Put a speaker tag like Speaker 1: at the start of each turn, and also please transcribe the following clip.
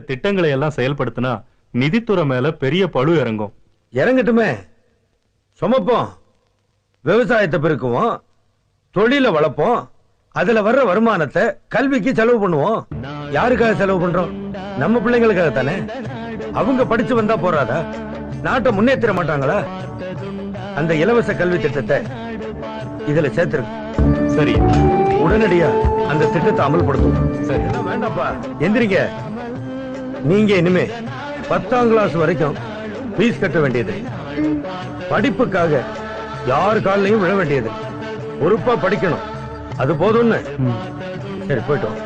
Speaker 1: திட்டங்களை எல்லாம் செயல்படுத்தினா நிதித்துறை மேல பெரிய பழு இறங்கும்.
Speaker 2: இறங்கட்டுமே, சுமப்போம். விவசாயத்தை பெருக்குவோம், தொழில வளர்ப்போம், அதுல வர்ற வருமானத்தை கல்விக்கு செலவு பண்ணுவோம். யாருக்காக செலவு பண்றோம்? நம்ம பிள்ளைங்களுக்காக தானே. அவங்க படிச்சு வந்தா போறாதா? நாட்டை முன்னேற்ற மாட்டாங்களா? அந்த இலவச கல்வி திட்டத்தை இதுல சேர்த்திருக்கு.
Speaker 1: சரி,
Speaker 2: உடனடியா அந்த திட்டத்தை அமல்படுத்தும்.
Speaker 1: சரி.
Speaker 2: வேண்டாப்பா, எந்திரிங்க. நீங்க இனிமே 10ஆம் கிளாஸ் வரைக்கும் ஃபீஸ் கட்ட வேண்டியது. படிப்புக்காக யாரு காலையும் விழ வேண்டியது. பொறுப்பா படிக்கணும், அது போதும்னு. சரி, போயிட்டோம்.